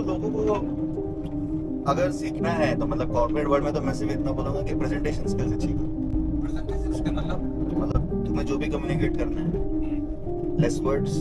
तो लोगों को अगर सीखना है तो मतलब कॉर्पोरेट वर्ल्ड में तो मैं सिर्फ इतना बोलूंगा कि प्रेजेंटेशन स्किल्स अच्छी करो। प्रेजेंटेशन के मतलब तुम्हें जो भी कम्युनिकेट करना है, less words,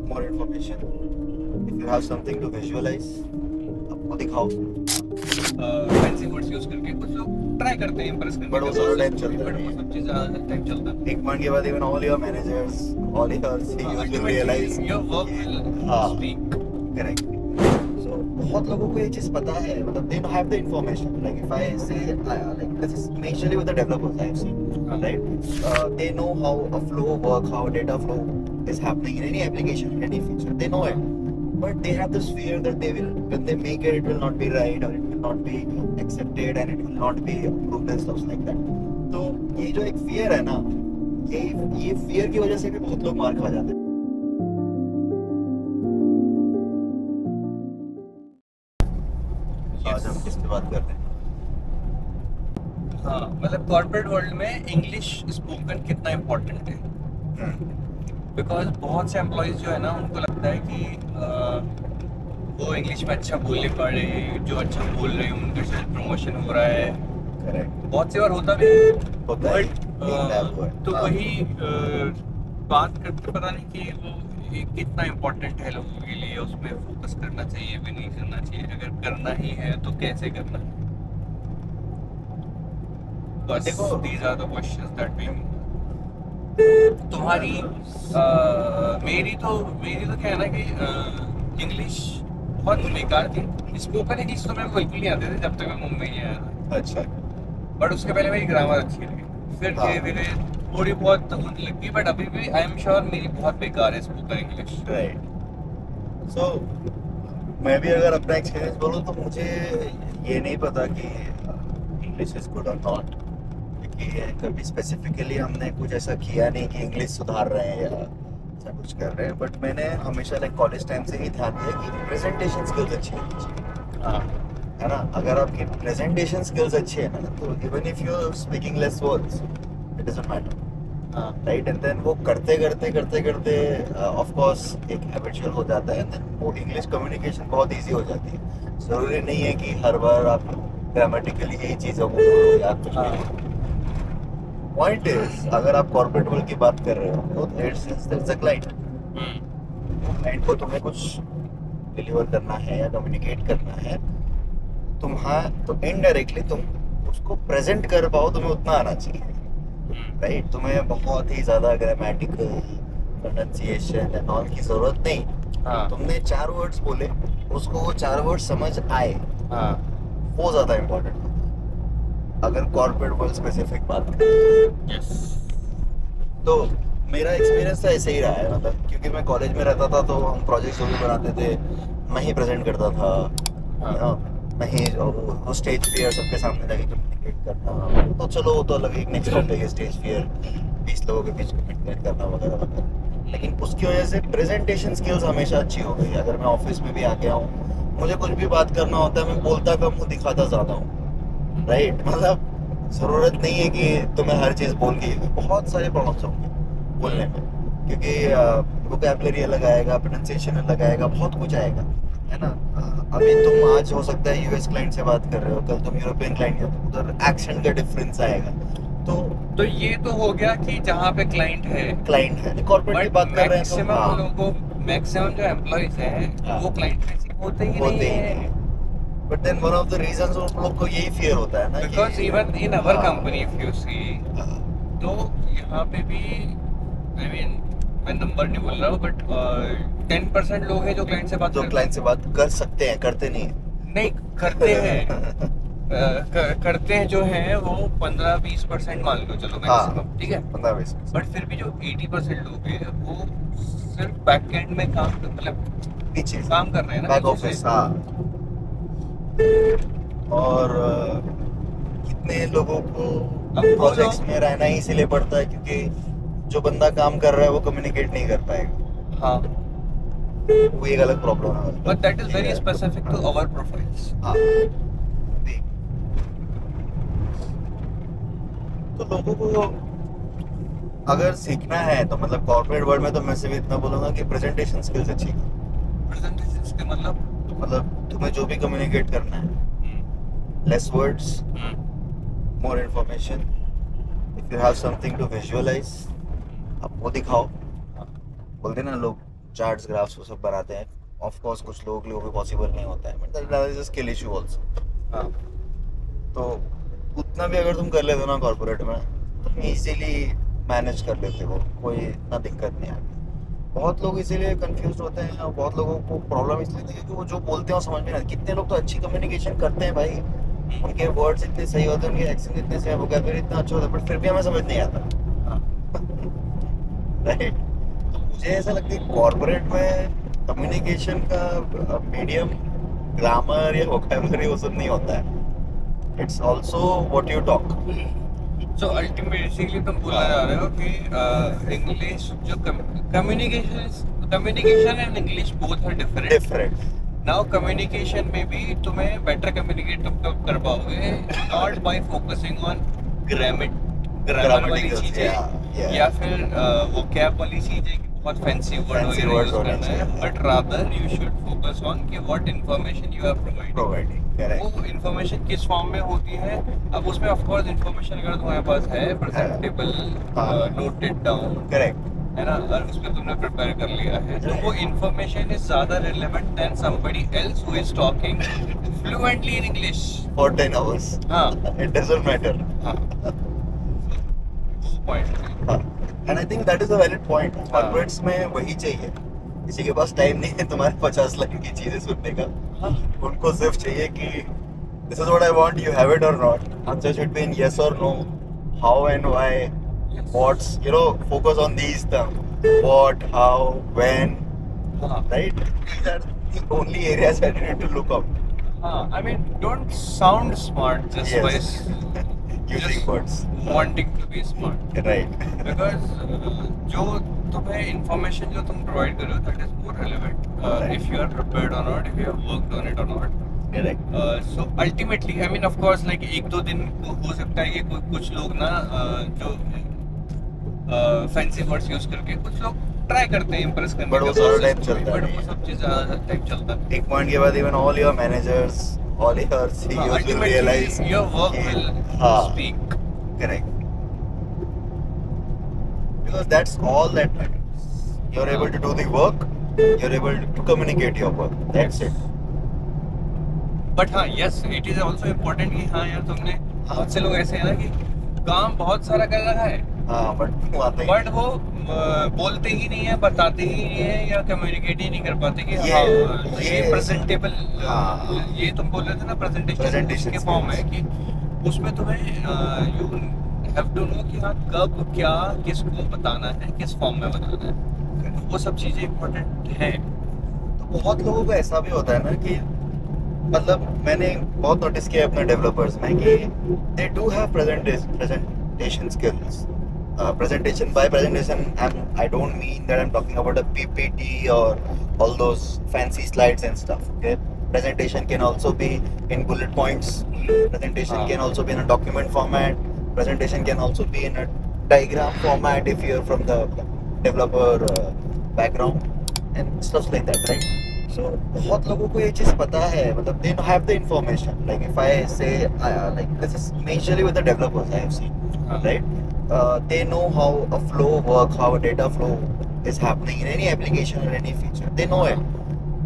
more information. If you have something to visualise, आपको दिखाओ। फैंसी वर्ड्स यूज करके कुछ लोग ट्राई करते हैं इंप्रेस करने बट वो ज़्यादा टाइम चलता है। वो सब चीज़ ज़्यादा टाइम चलता है। एक पॉइंट के बाद even all your managers, all your CEOs will realise your work will हाँ स्पीक। करेक्ट। सो बहुत लोगों को ये चीज पता है, मतलब they have the information. Like if I say like this is majorly with the developers I have seen, right? They know how a flow work, how data flow is happening in any application, in any feature. They know it, but they have this fear that they will, when they make it, it will not be right, or it will not be accepted, and it will not be approved and stuff like that. तो ये जो एक fear है ना, ये fear की वजह से भी बहुत लोग मार खा जाते हैं। आज हम किस पे बात कर रहे हैं? हाँ, मतलब कॉर्पोरेट वर्ल्ड में इंग्लिश स्पोकन कितना इम्पोर्टेंट है। बिकॉज बहुत से एम्प्लॉयज़ जो है ना, उनको लगता है कि वो इंग्लिश में अच्छा बोल नहीं पा रहे, जो अच्छा बोल रहे हैं उनका शायद प्रमोशन हो रहा है। करेक्ट, बहुत सी बार होता भी होता है। तो वही बात करते पता नहीं कि वो कितना इम्पोर्टेंट है लोगों के लिए, उसमें फोकस करना चाहिए भी नहीं करना चाहिए, अगर करना ही है तो कैसे करना है। बस देखो, these are the questions that we तुम्हारी मेरी तो क्या है ना कि इंग्लिश बहुत बेकार थी। स्पोकन इंग्लिश तो मेरे को बिल्कुल नहीं आते थे जब तक मैं मुंबई नहीं आया था। अच्छा, बट उसके पहले मेरी ग्रामर अच्छी लगी, फिर हाँ। धीरे धीरे थोड़ी बहुत होने लगी, बट अभी भी आई एम श्योर मेरी बहुत बेकार है स्पोकन इंग्लिश। राइट। सो मैं भी अगर अपना एक्सपीरियंस बोलूँ तो मुझे ये नहीं पता कि इंग्लिश इज गुड और नॉट, क्योंकि कभी स्पेसिफिकली हमने कुछ ऐसा किया नहीं कि इंग्लिश सुधार रहे हैं या ऐसा कुछ कर रहे हैं। बट मैंने हमेशा लाइक कॉलेज टाइम से ही ध्यान दिया कि प्रेजेंटेशन स्किल्स अच्छी होनी चाहिए। हाँ, है ना? अगर आपकी प्रेजेंटेशन स्किल्स अच्छी है ना, तो even if you are speaking less words, it doesn't matter, हाँ, राइट? एंड देन वो करते ऑफ कोर्स एक हैबिचुअल हो जाता है, एंड देन वो इंग्लिश कम्युनिकेशन बहुत इजी हो जाती है। जरूरी नहीं है कि हर बार आप ग्रामेटिकली यही चीज़ों को बोलो या कुछ भी। पॉइंट इज, अगर आप कॉर्पोरेट वर्ल्ड की बात कर रहे हो तो there is a client. Client को तुम्हें कुछ डिलीवर करना है या कम्युनिकेट करना है, तो इनडायरेक्टली तुम उसको प्रेजेंट कर पाओ, तुम्हें उतना आना चाहिए, राइट? तुम्हें बहुत ही ज्यादा ग्रामेटिकल प्रोनाउंसिएशन एंड ऑल की जरूरत नहीं। हाँ, तुमने 4 वर्ड्स बोले, उसको वो 4 वर्ड समझ आए, हाँ, वो ज्यादा इम्पोर्टेंट होता है अगर कॉर्पोरेट वर्ल्ड स्पेसिफिक बात करें। यस। तो मेरा एक्सपीरियंस तो ऐसे ही रहा है, मतलब क्योंकि मैं कॉलेज में रहता था तो हम प्रोजेक्ट्स जो भी बनाते थे मैं ही प्रेजेंट करता था। हाँ, मैं ही वो स्टेज फियर सबके सामने जाके कम्युनिकेट करना, तो चलो वो तो अलग एक नेक्स्ट टॉपिक है, स्टेज फियर 20 लोगों के बीच कम्युनिकेट करना वगैरह वगैरह। लेकिन उसकी वजह से प्रेजेंटेशन स्किल्स हमेशा अच्छी हो गई। अगर मैं ऑफिस में भी आ गया हूँ, मुझे कुछ भी बात करना होता है, मैं बोलता कम हूँ, दिखाता ज़्यादा हूँ, राइट? मतलब ज़रूरत नहीं है कि तुम्हें हर चीज़ बोल के, बहुत सारे प्रॉब्लम्स होंगे बोलने में, क्योंकि वोकैबुलरी अलग आएगा, प्रोनाउंसिएशन अलग आएगा, बहुत कुछ आएगा, है ना? अभी तुम आज हो सकता है यूएस क्लाइंट से बात कर रहे हो, कल तुम यूरोपियन क्लाइंट हो, तो उधर एक्सेंट का डिफरेंस आएगा। तो ये तो हो गया कि जहाँ पे क्लाइंट है, कॉर्पोरेट की बात कर रहे हैं तो मैक्सिमम लोगों को, मैक्सिमम जो एम्प्लॉइज हैं वो क्लाइंट फेसिंग होते ही नहीं है। But then one of the reasons उन लोग को यही फियर होता है ना, because even in our company if you see, तो यहाँ पे भी आई मीन मैं नंबर नहीं बोल रहा हूँ, बट 10% लोग हैं जो क्लाइंट से बात कर सकते हैं, करते नहीं करते हैं। करते हैं जो हैं वो 15-20% मान लो, चलो मैक्सिमम, ठीक है। 15-20, बट फिर भी जो 80% लोग हैं वो सिर्फ बैक एंड में काम, मतलब पीछे काम कर रहे हैं ना, बैक ऑफिस। हाँ, और कितने लोगों को प्रोजेक्ट्स में रहना ही इसीलिए पड़ता है क्योंकि जो बंदा काम कर रहा है वो कम्युनिकेट नहीं कर पाएगा। हाँ, वो एक अलग प्रॉब्लम है, but that is very specific to our profiles. हाँ, तो लोगों को अगर सीखना है तो मतलब कॉर्पोरेट वर्ल्ड में तो मैं सिर्फ इतना बोलूंगा कि प्रेजेंटेशन स्किल्स अच्छी करो। प्रेजेंटेशन के मतलब मतलब तुम्हें जो भी कम्युनिकेट करना है, less words, more information. If you have something to visualise, आप वो दिखाओ। बोलते ना लोग चार्ट्स, ग्राफ्स वो सब बनाते हैं। ऑफ कोर्स कुछ लोगों के लिए वो भी पॉसिबल नहीं होता है, but that is a skill issue also. हाँ तो उतना भी अगर तुम कर लेते हो ना कॉर्पोरेट में, तुम इजीली मैनेज कर लेते हो, कोई इतना दिक्कत नहीं आती। बहुत लोग इसीलिए कंफ्यूज होते हैं, और बहुत लोगों को प्रॉब्लम इसलिए होती है क्योंकि वो जो बोलते हैं वो समझ में नहीं आती। कितने लोग तो अच्छी कम्युनिकेशन करते हैं भाई, उनके वर्ड्स इतने सही होते हैं, उनके एक्सेंट इतने सही, वोकैबुलरी इतना अच्छा होता है, बट फिर भी हमें समझ नहीं आता। राइट। तो मुझे ऐसा लगता है कॉर्पोरेट में कम्युनिकेशन का मीडियम ग्रामर या वोकैबुलरी वो सब नहीं होता है। It's also what you talk. So ultimately तुम बोलना चाह रहे हो कि इंग्लिश जो communication and English both are different. Now communication में भी तुम्हें बेटर कम्युनिकेट तुम कब कर पाओगे, not by focusing on grammar वाली चीजें या फिर वो कैप वाली चीजें कि बहुत फैंसी वर्ड वगैरह यूज करना है, but rather you should focus on कि what information you are providing. वो इन्फॉर्मेशन किस फॉर्म में होती है। अब उसमें ऑफ कोर्स इन्फॉर्मेशन अगर तुम्हारे पास है प्रेजेंटेबल, नोटेड डाउन, करेक्ट है ना, और उसमें तुमने प्रिपेयर कर लिया है, तो वो इन्फॉर्मेशन इज ज्यादा relevant than somebody else who is talking fluently in English for 10 hours। हाँ, इट डजंट मैटर। हाँ, point. And I think that is a valid point. Corporates में वही चाहिए, किसी के पास टाइम नहीं है तुम्हारे 50 लाख की चीजें सुनने का। उनको सिर्फ चाहिए कि this is what I want, you have it or not. Answer should be in yes or no, how and why, what's, you know, focus on these terms, what, how, when, right? These are the only areas that you need to look up. I mean, don't sound smart just by using words, wanting to be smart, right? because जो तुम्हें information जो तुम provide कर रहे हो, that is more relevant if you are prepared or not, if you have worked on it or not. Correct. So ultimately, I mean, of course, like एक दो दिन हो सकता है कि कुछ लोग ना जो fancy words use करके कुछ लोग ट्राई करते हैं इम्प्रेस करने बट वो सारा टाइम चलता है, बट वो सब चीज़ ज़्यादा टाइम चलता है। एक पॉइंट के बाद even all your managers, all your CEOs will realize your work will speak. Correct. Because that's all that matters. You're able to do the work, you're able to communicate your work, that's it. But हाँ, yes, it is also important कि हाँ यार तुमने, बहुत से लोग ऐसे हैं ना कि काम बहुत सारा कर रहा है, हाँ, बट वो बोलते ही नहीं है, बताते ही नहीं है, या कम्युनिकेट ही नहीं कर पाते कि ये प्रेजेंटेबल, ये तुम बोल रहे थे ना प्रेजेंटेशन के फॉर्म है कि उसमें तुम्हें यू हैव टू नो कि हाँ कब क्या किसको बताना है, किस फॉर्म में बताना है, वो सब चीज़ें इम्पोर्टेंट है। तो बहुत लोगों को ऐसा भी होता है ना कि मतलब मैंने बहुत नोटिस किया अपने डेवलपर्स में कि they do have presentation skills. Presentation, by presentation, I don't mean that I'm talking about a PPT or all those fancy slides and stuff. Okay, presentation can also be in bullet points. Presentation can also be in a document format. Presentation can also be in a diagram format if you're from the developer background and stuff like that, right? So बहुत लोगों को ये चीज़ पता है, मतलब they have the information. Like if I say like this is majorly with the developers I have seen, right? They know how a flow works, how a data flow is happening in any application or any feature. They know it,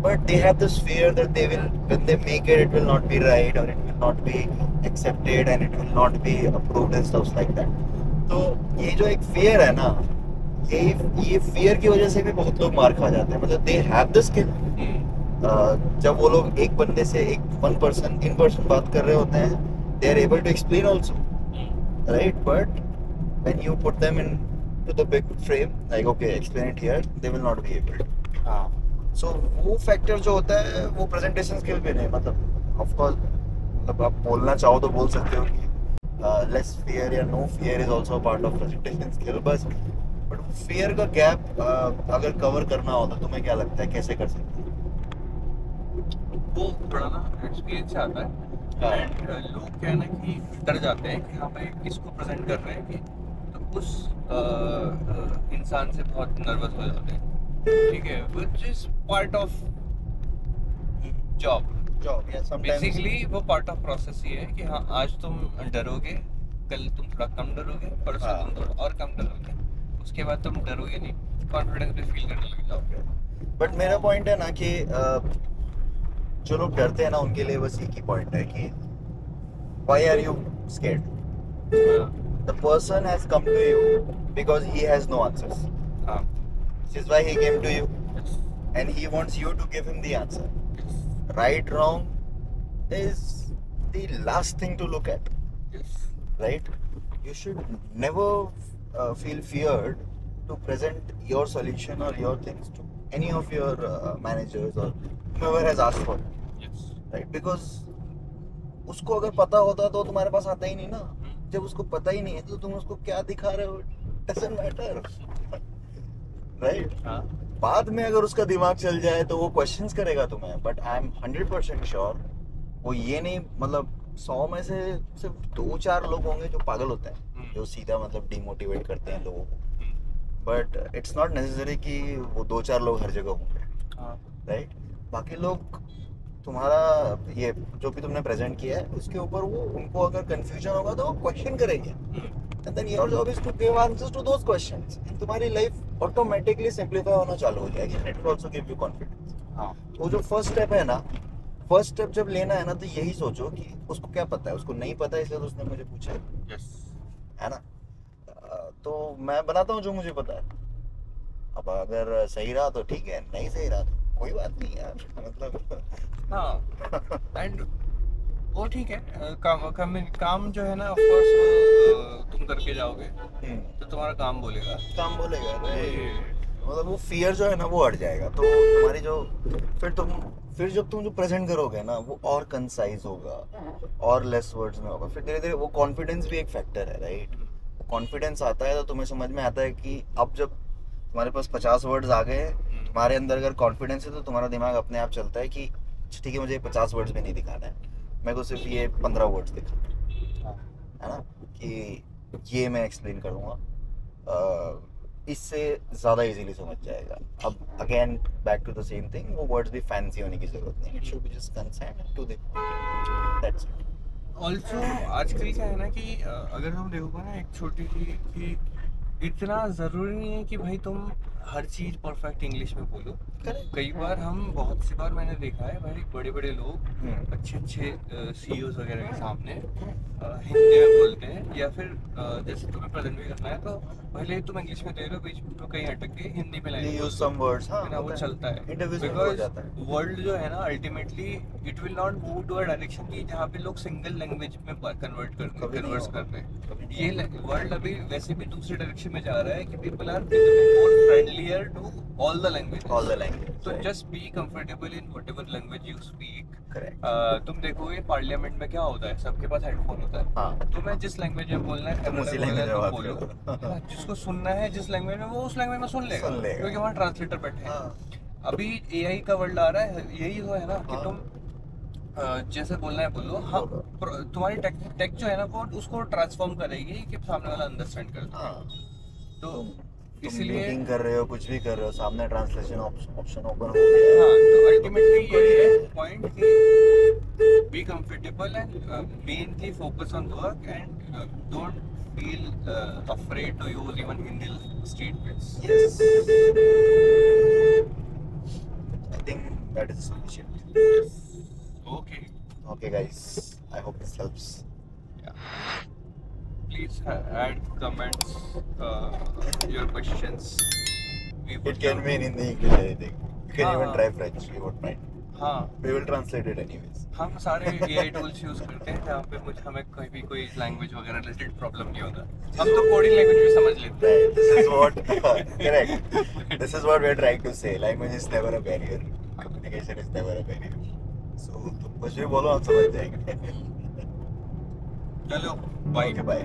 but they have this fear that they will, when they make it, it will not be right or it will not be accepted and it will not be approved and stuff like that. तो ये जो एक fear है ना, ये fear की वजह से भी बहुत लोग मार खा जाते हैं। मतलब they have the skill. जब वो लोग एक बंदे से one person in person बात कर रहे होते हैं, they are able to explain also, right? But when you put them into the big frame, like okay, explain it here, they will not be able to. So वो factor जो होता है वो presentation skill पे नहीं, मतलब of course, मतलब आप बोलना चाहो तो बोल सकते हो कि less fear या no fear is also a part of presentation skill, बस but fear का gap अगर cover करना हो तो तुम्हें क्या लगता है कैसे कर सकते हो? वो थोड़ा ना experience से आता है, and लोग क्या है ना कि डर जाते हैं कि हाँ भाई किसको present कर रहे हैं कि उस इंसान से बहुत नर्वस हो जाते हैं, ठीक है, which is part of job या समटाइम्स बेसिकली वो पार्ट ऑफ प्रोसेस ही है कि हाँ आज तुम डरोगे, कल तुम थोड़ा कम डरोगे, परसों हाँ। तुम थोड़ा और कम डरोगे, उसके बाद तुम डरोगे नहीं, कॉन्फिडेंस भी फील करने लग जाओगे। बट मेरा पॉइंट है ना कि जो लोग डरते हैं ना उनके लिए बस एक ही पॉइंट है कि why are you scared? The person has come to you because he has no answers. हाँ This is why he came to you, and he wants you to give him the answer. Right, wrong is the last thing to look at, right? You should never feel feared to present your solution or your things to any of your managers or whoever has asked for it, right? Because उसको अगर पता होता तो तुम्हारे पास आता ही नहीं ना। जब उसको पता ही नहीं है तो तुम उसको क्या दिखा रहे हो? Doesn't matter, right? हाँ बाद में अगर उसका दिमाग चल जाए तो वो क्वेश्चंस करेगा तुम्हें, बट आई एम 100% श्योर वो ये नहीं, मतलब 100 में से सिर्फ 2-4 लोग होंगे जो पागल होते हैं, जो सीधा मतलब डिमोटिवेट करते हैं लोगों को। बट इट्स नॉट नेसेसरी कि वो 2-4 लोग हर जगह होंगे, राइट? बाकी लोग तुम्हारा ये जो भी तुमने प्रेजेंट किया है उसके ऊपर वो उनको अगर कंफ्यूजन होगा तो वो क्वेश्चन करेंगे, and then your job is to give answers to those questions. तुम्हारी लाइफ ऑटोमेटिकली सिंपलीफाई होना चालू हो जाएगी, it will also give you confidence. हाँ वो जो फर्स्ट स्टेप है ना, फर्स्ट स्टेप जब लेना है ना तो यही सोचो कि उसको क्या पता है, उसको नहीं पता है इसलिए तो उसने मुझे पूछा है ना। तो मैं बनाता हूँ जो मुझे पता है। अब अगर सही रहा तो ठीक है, नहीं सही रहा तो कोई बात नहीं यार, मतलब हाँ एंड वो ठीक है। काम जो है ना ऑफ कोर्स तुम करके जाओगे तो तुम्हारा काम बोलेगा मतलब वो फियर जो है ना वो हट जाएगा, तो तुम्हारी जो फिर जब तुम जो प्रेजेंट करोगे ना वो और कंसाइज होगा और लेस वर्ड्स में होगा। फिर धीरे धीरे वो कॉन्फिडेंस भी एक फैक्टर है, राइट? कॉन्फिडेंस आता है तो तुम्हें समझ में आता है कि अब जब तुम्हारे पास 50 वर्ड्स आ गए, तुम्हारे अंदर अगर कॉन्फिडेंस है तो तुम्हारा दिमाग अपने आप चलता है कि ठीक है मुझे 50 वर्ड्स में नहीं दिखाना है, मेरे को सिर्फ ये 15 वर्ड्स दिखा है ना, कि ये मैं एक्सप्लेन करूँगा, इससे ज़्यादा इजीली समझ जाएगा। अब again back to the same thing, वो वर्ड्स भी फैंसी होने की जरूरत नहीं, it should be just concise to the point, that's it. Also आजकल क्या है ना कि अगर हम देखोगे ना एक छोटी सी कि इतना ज़रूरी नहीं है कि भाई तुम हर चीज़ परफेक्ट इंग्लिश में बोलो। कई बार बहुत सी बार मैंने देखा है भाई बड़े बड़े लोग अच्छे सीईओज वगैरह के सामने हिंदी में बोलते हैं, या फिर जैसे तुम्हें प्रेजेंट भी करना है तो भले तुम इंग्लिश में दे रहे हो, बीच में तो कहीं अटक के हिंदी में लाइन यूज सम वर्ड्स, है ना, वो चलता है। बिकॉज वर्ल्ड जो है ना ultimately it will not move to a direction की जहाँ पे लोग सिंगल लैंग्वेज में कन्वर्स कर रहे हैं। ये वर्ल्ड अभी वैसे भी दूसरे डायरेक्शन में जा रहा है कि people are more friendlier to all the language. तो just be comfortable in whatever language you speak. तुम देखोगे पार्लियामेंट में क्या होता है, सबके पास हेडफोन होता है। हाँ। तुम्हें जिस लैंग्वेज में बोलना है उसी लैंग्वेज में बोलो, जिसको सुनना है जिस लैंग्वेज में वो उस लैंग्वेज में सुन लेगा क्योंकि वहाँ ट्रांसलेटर बैठे हैं। अभी एआई का वर्ल्ड आ रहा है, यही तो है ना कि तुम जैसे बोलना है बोलो। हाँ, तुम्हारी टेक जो है ना वो उसको ट्रांसफॉर्म करेगी कि सामने वाला अंडरस्टैंड कर। तो इसलिए मीटिंग कर रहे हो, कुछ भी कर रहे हो, सामने ट्रांसलेशन ऑप्शन ओपन हो गया। हाँ, तो अल्टीमेटली ये है पॉइंट कि be comfortable and mainly focus on work and don't feel afraid to use even Hindi statements. Yes. I think that is sufficient. Yes. Okay. Okay, guys. I hope this helps. Yeah. Please add comments, your questions. It can be in Hindi, English, anything. You can even try French. We won't mind. हाँ, we will translate it anyways. हम सारे AI tools use करते हैं जहाँ पे हमें कोई language वगैरह रिलेटेड प्रॉब्लम नहीं होता। हम तो कोडिंग लैंग्वेज भी समझ लेते हैं। This is what correct. This is what we are trying to say. Language is never a barrier. Communication is never a barrier. So तुम कुछ भी बोलो हम समझ जाएंगे। चलो, bye. Okay, bye.